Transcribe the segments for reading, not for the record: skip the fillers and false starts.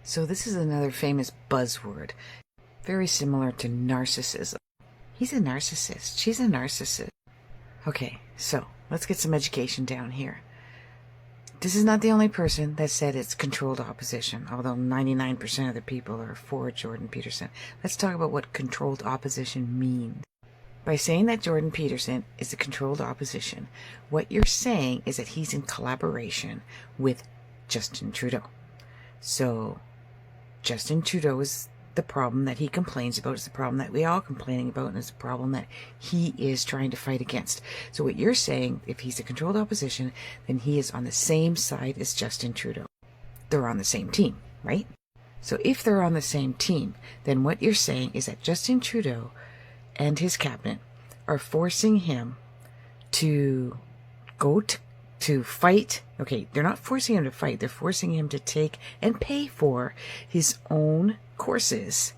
So this is another famous buzzword, very similar to narcissism. He's a narcissist. She's a narcissist. Okay, so let's get some education down here. This is not the only person that said it's controlled opposition, although 99% of the people are for Jordan Peterson. Let's talk about what controlled opposition means. By saying that Jordan Peterson is a controlled opposition, what you're saying is that he's in collaboration with Justin Trudeau. So Justin Trudeau is the problem that he complains about. It's the problem that we all complaining about, and it's the problem that he is trying to fight against. So what you're saying, if he's a controlled opposition, then he is on the same side as Justin Trudeau. They're on the same team, right? So if they're on the same team, then what you're saying is that Justin Trudeau and his cabinet are forcing him to go to fight. Okay, they're not forcing him to fight. They're forcing him to take and pay for his own courses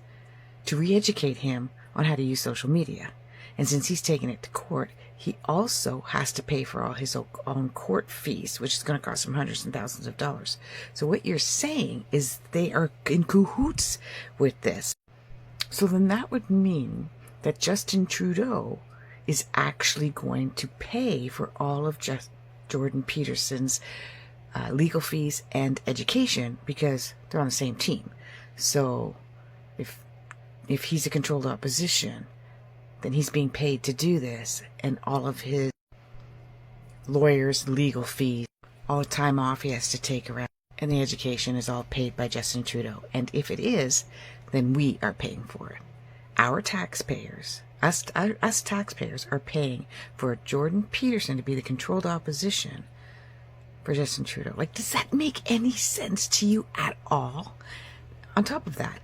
to re-educate him on how to use social media. And since he's taking it to court, he also has to pay for all his own court fees, which is going to cost him hundreds and thousands of dollars. So what you're saying is they are in cahoots with this. So then that would mean that Justin Trudeau is actually going to pay for all of Jordan Peterson's legal fees and education, because they're on the same team. So if he's a controlled opposition, then he's being paid to do this, and all of his lawyers' legal fees, all the time off he has to take around, and the education is all paid by Justin Trudeau. And if it is, then we are paying for it. Our taxpayers, us taxpayers, are paying for Jordan Peterson to be the controlled opposition for Justin Trudeau. Like, does that make any sense to you at all? On top of that,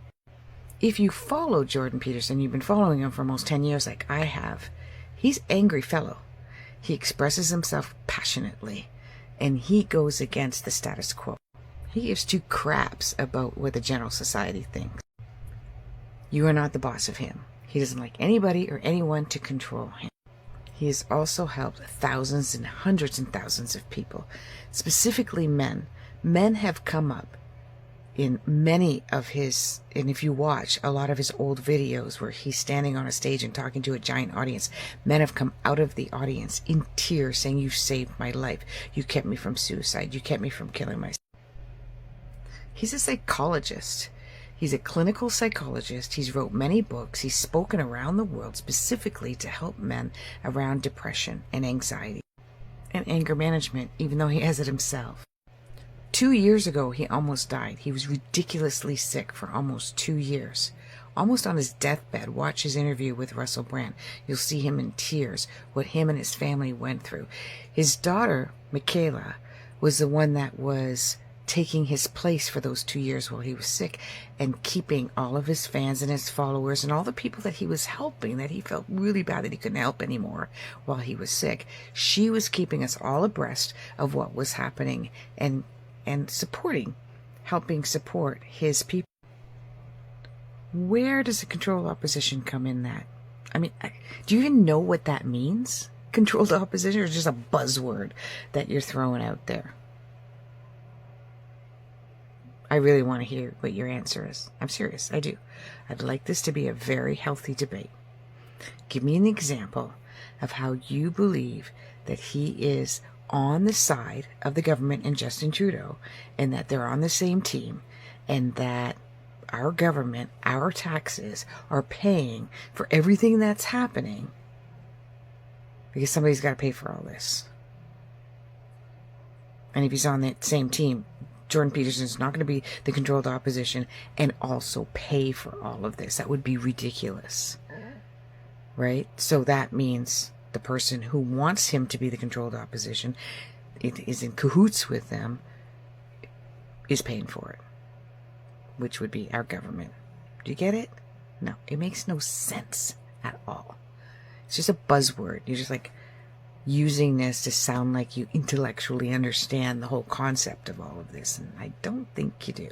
if you follow Jordan Peterson, you've been following him for almost 10 years like I have, he's an angry fellow. He expresses himself passionately, and he goes against the status quo. He gives two craps about what the general society thinks. You are not the boss of him. He doesn't like anybody or anyone to control him. He has also helped thousands and hundreds and thousands of people, specifically men. Men have come up in many of his, and if you watch a lot of his old videos where he's standing on a stage and talking to a giant audience, men have come out of the audience in tears saying, "You saved my life. You kept me from suicide. You kept me from killing myself." He's a psychologist. He's a clinical psychologist. He's wrote many books. He's spoken around the world specifically to help men around depression and anxiety and anger management, even though he has it himself. 2 years ago, he almost died. He was ridiculously sick for almost 2 years. Almost on his deathbed. Watch his interview with Russell Brand. You'll see him in tears, what him and his family went through. His daughter, Michaela, was the one that was taking his place for those 2 years while he was sick, and keeping all of his fans and his followers and all the people that he was helping, that he felt really bad that he couldn't help anymore while he was sick. She was keeping us all abreast of what was happening and helping support his people. Where does the controlled opposition come in that? I mean, do you even know what that means? Controlled opposition, or just a buzzword that you're throwing out there? I really want to hear what your answer is. I'm serious, I do. I'd like this to be a very healthy debate. Give me an example of how you believe that he is on the side of the government and Justin Trudeau, and that they're on the same team, and that our government, our taxes, are paying for everything that's happening, because somebody's got to pay for all this. And if he's on that same team, Jordan Peterson is not going to be the controlled opposition and also pay for all of this. That would be ridiculous, right? So that means the person who wants him to be the controlled opposition, it is in cahoots with them, is paying for it, which would be our government. Do you get it? No, it makes no sense at all. It's just a buzzword. You're just like using this to sound like you intellectually understand the whole concept of all of this, and I don't think you do.